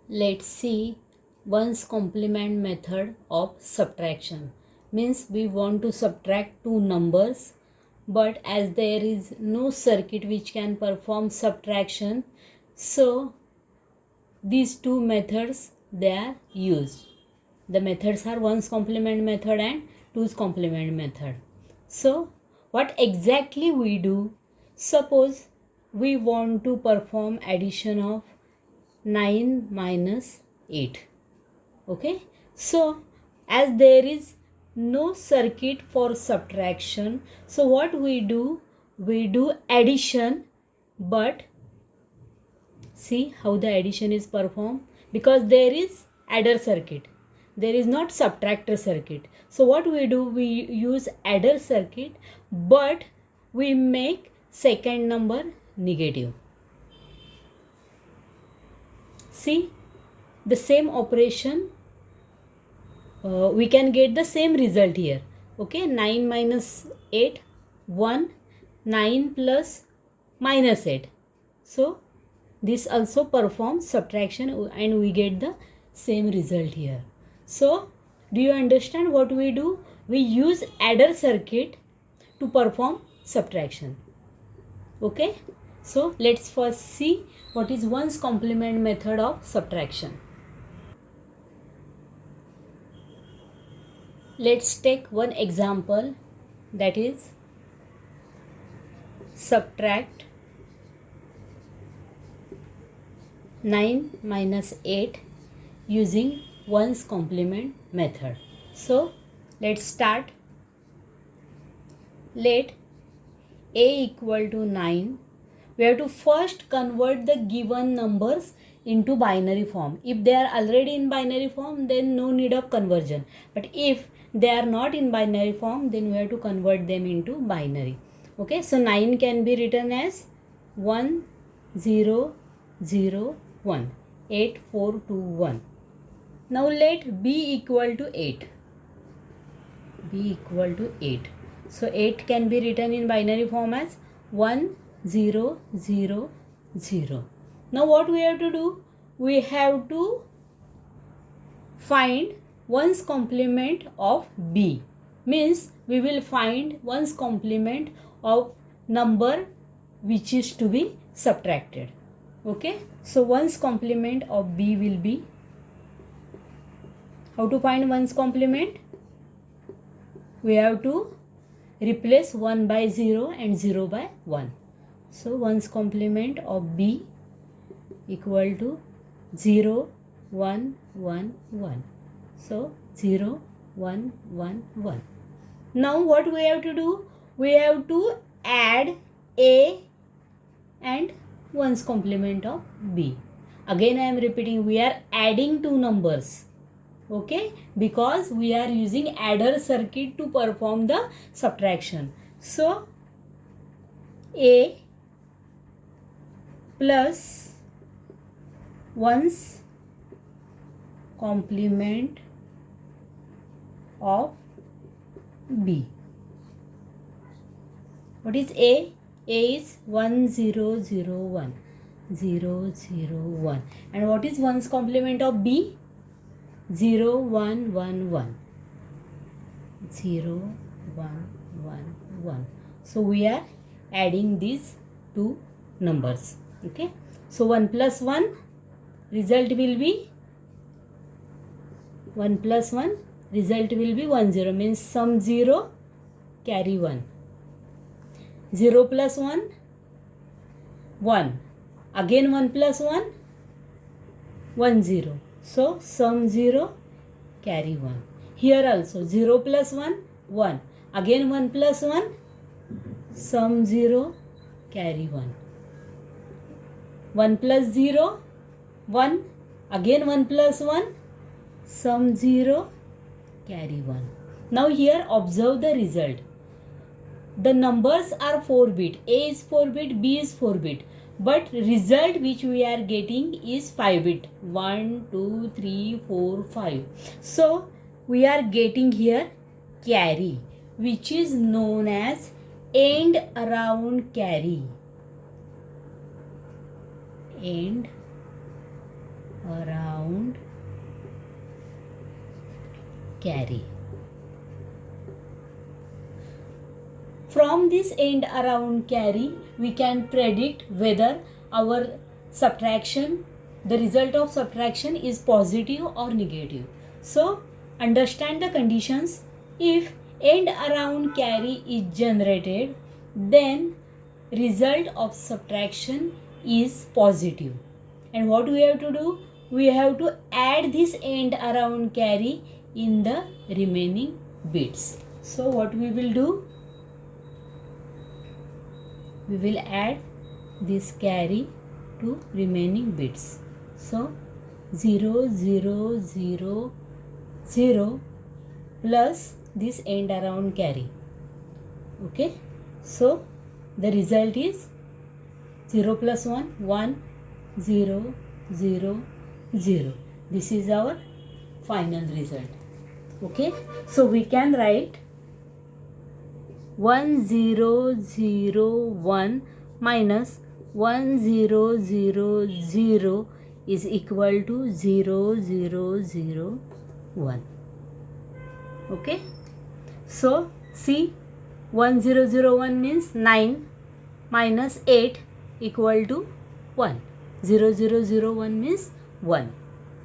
Let's see ones complement method of subtraction. Means we want to subtract two numbers, but as there is no circuit which can perform subtraction, so these two methods they are used. The methods are ones complement method and twos complement method. So what exactly we do? Suppose we want to perform addition of 9 minus 8. Okay, so as there is no circuit for subtraction, so what we do addition, but see how the addition is performed, because there is adder circuit, there is not subtractor circuit. So what we do, we use adder circuit, but we make second number negative. See the same operation, we can get the same result here. Okay, 9 minus 8, 1, 9 plus minus 8. So this also performs subtraction and we get the same result here. So do you understand what we do? We use adder circuit to perform subtraction. Okay, so let's first see what is ones complement method of subtraction. Let's take one example, that is subtract 9 minus 8 using ones complement method. So let's start. Let a equal to 9. We have to first convert the given numbers into binary form. If they are already in binary form, then no need of conversion. But if they are not in binary form, then we have to convert them into binary. Okay, so 9 can be written as 1 0 0 1, 8 4 2 1. Now let b equal to 8. b equal to 8. So 8 can be written in binary form as 1 0 0 0. Now what we have to do? We have to find ones complement of b. Means we will find ones complement of number which is to be subtracted. Okay, so ones complement of b will be, how to find ones complement? We have to replace 1 by 0 and 0 by 1. So ones complement of b equal to 0 1 1 1. So 0 1 1 1. Now what we have to do? We have to add a and ones complement of b. Again I am repeating, we are adding two numbers. Okay, because we are using adder circuit to perform the subtraction. So a plus ones complement of b. What is a? A is 1 0 0 1, 0 0 1. And what is ones complement of b? 0 1 1 1, 0 1 1 1. So we are adding these two numbers. Okay, so 1 plus 1, result will be 1 plus 1, result will be 1 0, means sum 0 carry 1. 0 plus 1 1, again 1 plus 1 1 0. So sum 0 carry 1. Here also 0 plus 1 1, again 1 plus 1, sum 0 carry 1. 1 plus 0 1, again 1 plus 1, sum 0 carry 1. Now here observe the result. The numbers are 4 bit. A is 4 bit, B is 4 bit. But result which we are getting is 5 bit. 1, 2, 3, 4, 5. So we are getting here carry, which is known as end around carry. End around carry. From this end around carry, we can predict whether our subtraction, the result of subtraction is positive or negative. So, understand the conditions. If end around carry is generated, then result of subtraction is positive. And what we have to do? We have to add this end around carry in the remaining bits. So, what we will do? We will add this carry to remaining bits. So 0 0 0 0 plus this end around carry. Okay, so the result is 0 plus 1 1 0 0 0. This is our final result. Okay, so we can write 1001 minus 1000 is equal to 0001. Okay, so see, 1001 means 9 minus 8 equal to 1. 0001 means 1.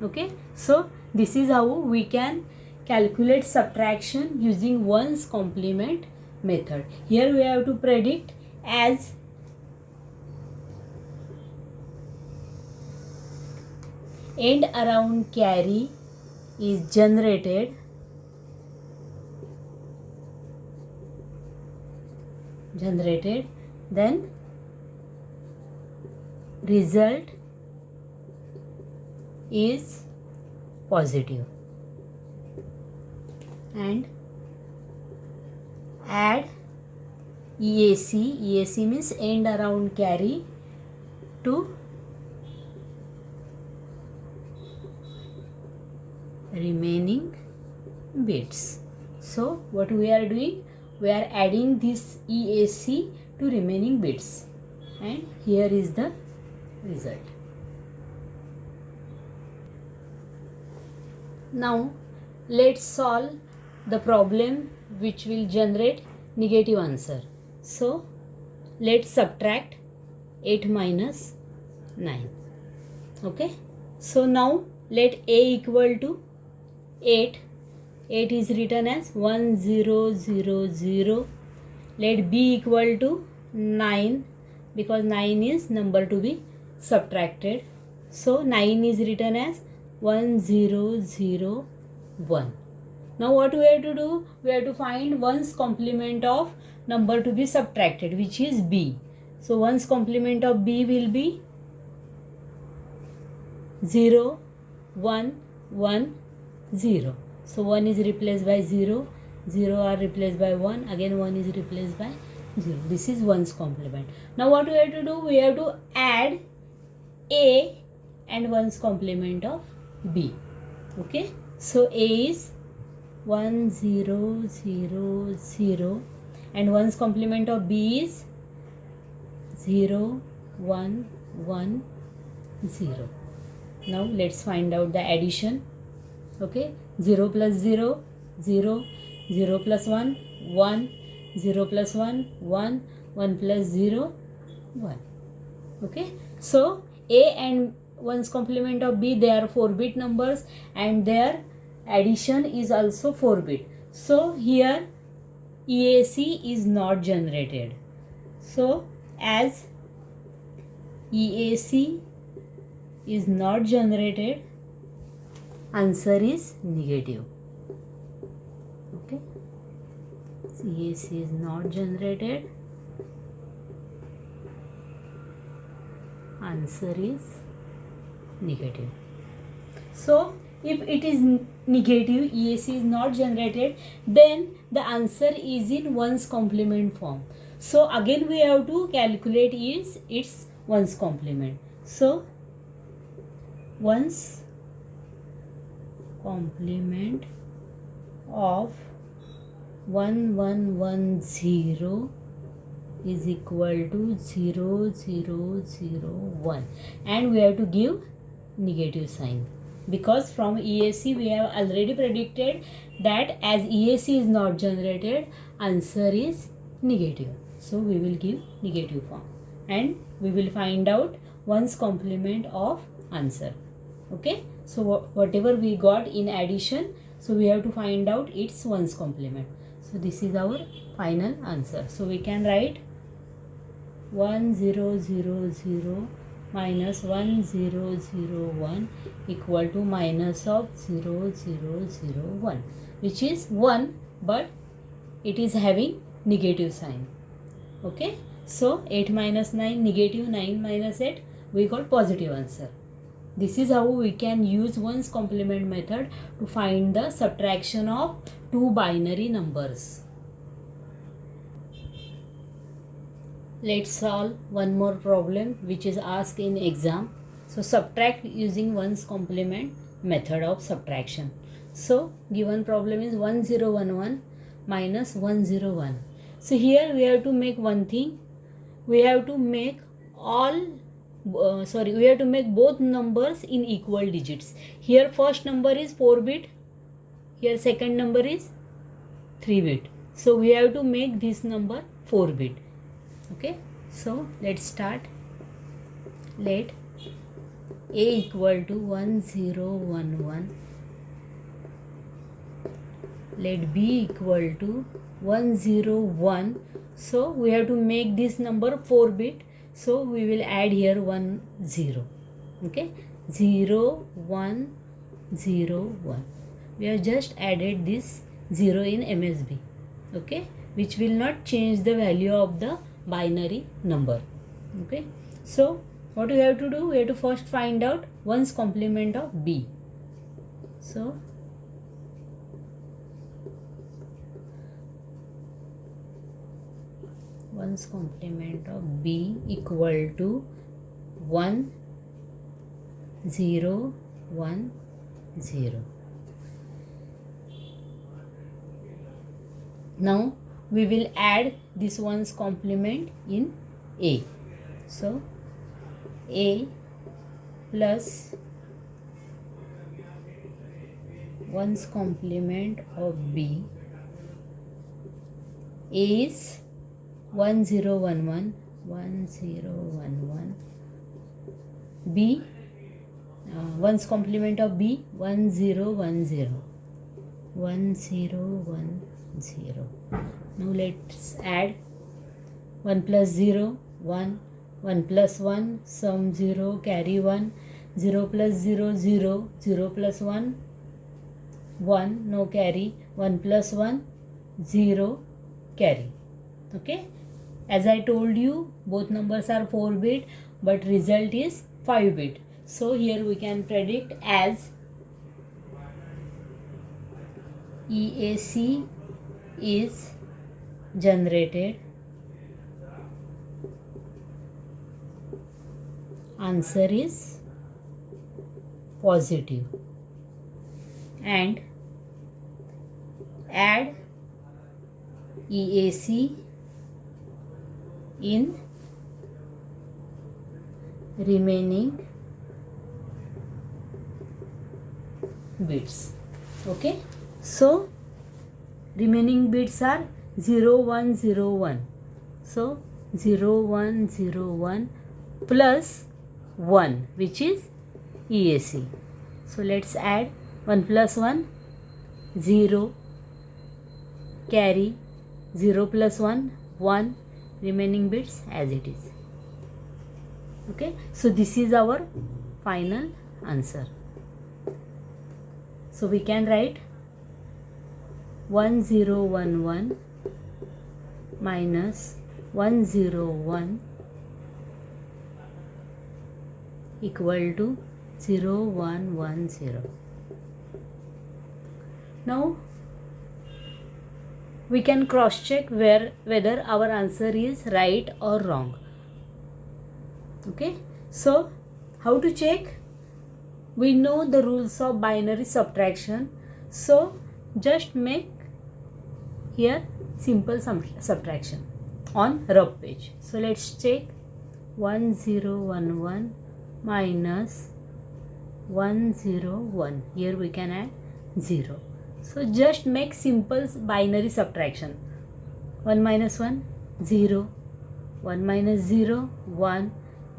Okay, so this is how we can calculate subtraction using ones complement method. Here we have to predict as end around carry is generated, then result is positive, and add EAC means end around carry to remaining bits. So what we are doing? We are adding this EAC to remaining bits, and here is the result. Now let's solve the problem which will generate negative answer. So let's subtract 8 minus 9. Okay, so now let A equal to 8. 8 is written as 1000. Let B equal to 9 because 9 is number to be subtracted. So 9 is written as 1001. Now what we have to do? We have to find ones complement of number to be subtracted, which is B. So ones complement of B will be 0 1 1 0. So 1 is replaced by 0, 0 are replaced by 1, again 1 is replaced by 0. This is ones complement. Now what we have to do? We have to add A and ones complement of B. Okay, so A is 1000 and ones complement of B is 0110. Now let's find out the addition. Okay, 0 plus 0 0, 0 plus 1 1, 0 plus 1 1, 1 plus 0 1. Okay, so A and ones complement of B, they are 4-bit numbers and their addition is also 4-bit. So here EAC is not generated. So as EAC is not generated, answer is negative. Okay, EAC is not generated, answer is negative. So if it is negative, EAC is not generated, then the answer is in ones complement form. So again we have to calculate its ones complement. So ones complement of 1110 is equal to 0001, and we have to give negative sign, because from EAC we have already predicted that as EAC is not generated, answer is negative. So we will give negative form and we will find out 1's complement of answer. Okay, so whatever we got in addition, so we have to find out its 1's complement. So this is our final answer. So we can write 1000 minus 1001 equal to minus of 0001, which is 1, but it is having negative sign. Okay, so 8 minus 9 negative, 9 minus 8 we got positive answer. This is how we can use 1's complement method to find the subtraction of two binary numbers. Let's solve one more problem which is asked in exam. So subtract using 1's complement method of subtraction. So given problem is 1011 minus 101. So here we have to make one thing. We have to make we have to make both numbers in equal digits. Here first number is 4 bit. Here second number is 3 bit. So we have to make this number 4 bit. Okay, so let's start. Let A equal to 1011. Let B equal to 101. So we have to make this number 4 bit. So we will add here 1 0. Okay, 0 1 0 1. We have just added this 0 in MSB. Okay, which will not change the value of the binary number. Okay, so what we have to do? We have to first find out 1's complement of B. So 1's complement of B equal to 1 0 1 0. Now we will add this 1's complement in A. So A plus 1's complement of B. A is 1011 1011. B 1's complement of B 1010 1010. Now let's add 1 plus 0 1, 1 plus 1 sum 0 carry 1, 0 plus 0 0, 0 plus 1 1 no carry, 1 plus 1 0 carry. Okay, as I told you both numbers are 4 bit but result is 5 bit. So here we can predict as EAC is generated, answer is positive, and add EAC in remaining bits. Okay, so remaining bits are 0101. So 0101 plus 1 which is EAC. So let's add 1 plus 1 0 carry, 0 plus 1 1, remaining bits as it is. Okay, so this is our final answer. So we can write 1011 minus 101 equal to 0110. Now we can cross check whether our answer is right or wrong. Okay, so how to check? We know the rules of binary subtraction, so just make here simple subtraction on rough page. So let's check 1011 minus 1 0 1. Here we can add 0. So just make simple binary subtraction. 1 minus 1 0, 1 minus 0 1,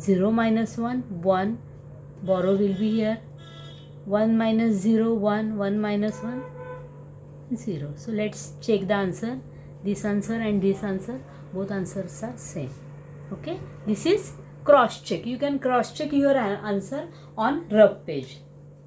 0 minus 1 1, borrow will be here, 1 minus 0 1, 1 minus 1 0. So let's check the answer. This answer and this answer, both answers are same. Okay, this is cross check. You can cross check your answer on rough page.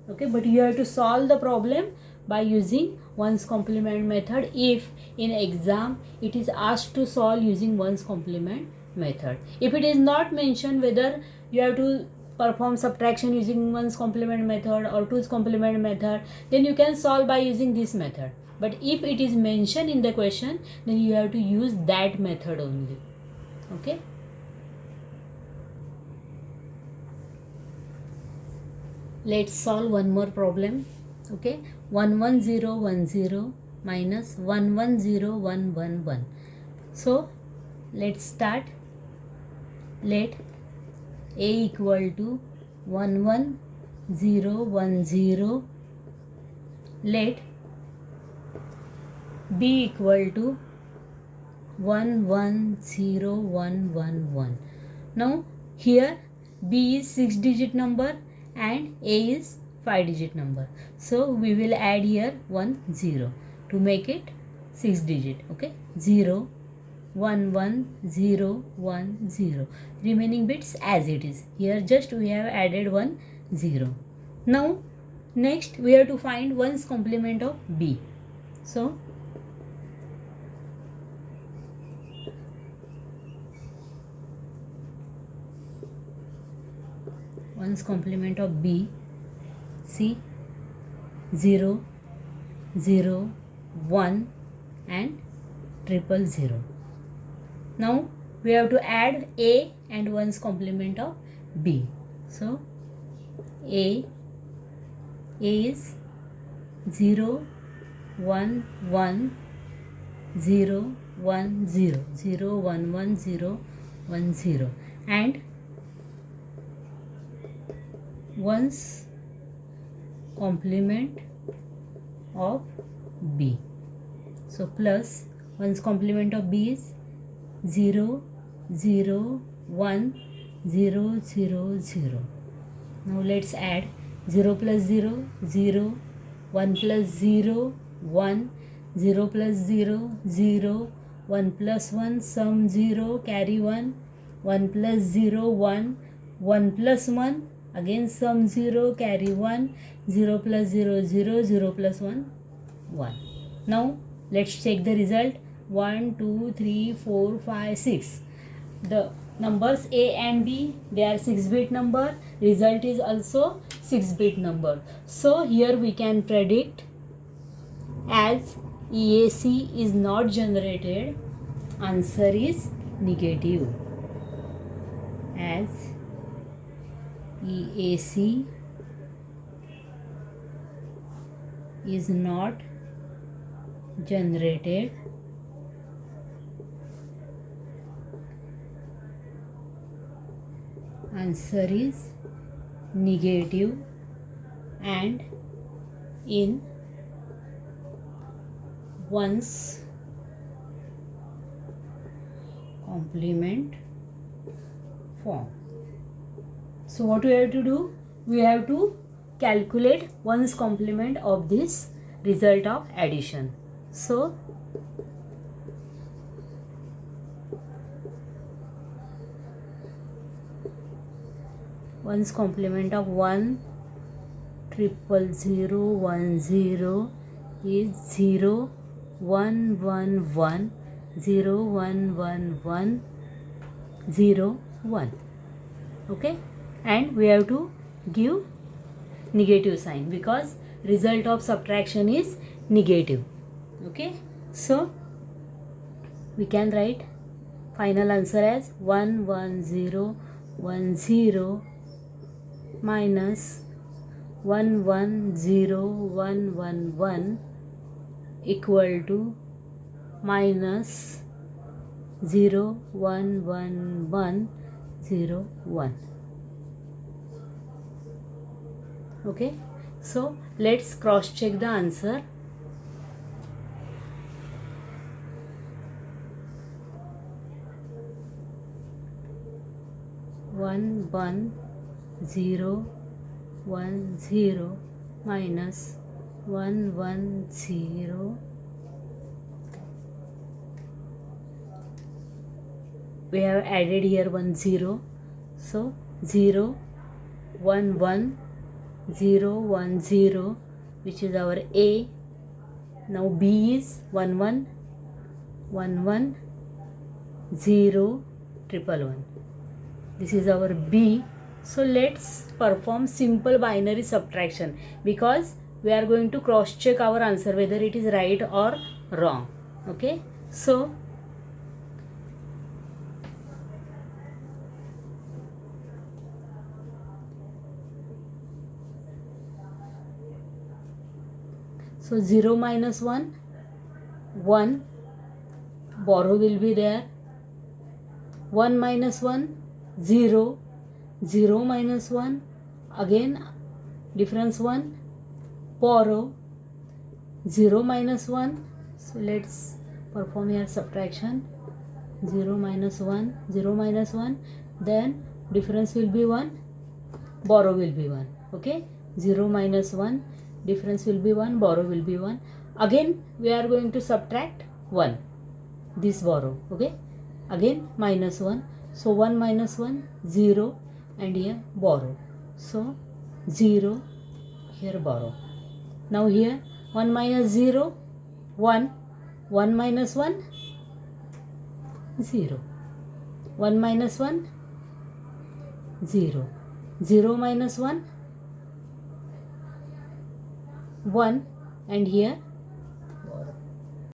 Okay, but you have to solve the problem by using ones complement method if in exam it is asked to solve using ones complement method. If it is not mentioned whether you have to perform subtraction using ones complement method or twos complement method, then you can solve by using this method. But if it is mentioned in the question, then you have to use that method only. Okay. Let's solve one more problem. Okay, 11010 minus 110111. So let's start. Let a equal to 11010. Let b equal to 110111. Now here b is 6-digit number and a is 5-digit number. So we will add here 1 0 to make it 6-digit. Okay, 0 1 1 0 1 0. Remaining bits as it is. Here just we have added 1 0. Now next we have to find ones complement of b. So ones complement of b, see 0 0 1 and 000. Now we have to add a and ones complement of b. So a is 0 1 1 0 1 0 0 1 1 0 1 0 and ones complement of b. So plus ones complement of b is 0 0 1 0 0 0. Now let's add 0 plus 0 0, 1 plus 0 1, 0 plus 0 0, 1 plus 1 sum 0 carry 1, 1 plus 0 1, 1 plus 1 again sum 0 carry 1, 0 plus 0 0, 0 plus 1 1. Now let's check the result. 1 2 3 4 5 6. The numbers a and b, they are 6-bit number. Result is also 6-bit number. So here we can predict as EAC is not generated, answer is negative. As EAC is not generated, answer is negative, and in ones complement form. So what we have to do? We have to calculate ones complement of this result of addition. So ones complement of 1 000 10 is 0 1 1 1 0 1 1 1 0 1. Okay, and we have to give negative sign because result of subtraction is negative. Okay, so we can write final answer as 1 1 0 1 0 minus 1 1 0 1 1 1 equal to minus 0 1 1 1 0 1. Okay, so let's cross check the answer. One one 0 1 0 minus 1 1 0. We have added here 1 0, so 0 1 1 0 1 0, which is our A. Now B is 1 1 1 1 0 triple 1. This is our B. So let's perform simple binary subtraction, because we are going to cross check our answer whether it is right or wrong. Okay, so so 0 minus 1 1, borrow will be there. 1 minus 1 0, 0 minus 1, again difference 1, borrow, 0 minus 1. So let's perform here subtraction. 0 minus 1, 0 minus 1, then difference will be 1, borrow will be 1. Okay, 0 minus 1, difference will be 1, borrow will be 1. Again we are going to subtract 1, this borrow. Okay, again minus 1, so 1 minus 1 0, and here borrow, so 0, here borrow. Now here 1 minus 0 1, 1 minus 1 0, 1 minus 1 0, 0 minus 1 1, and here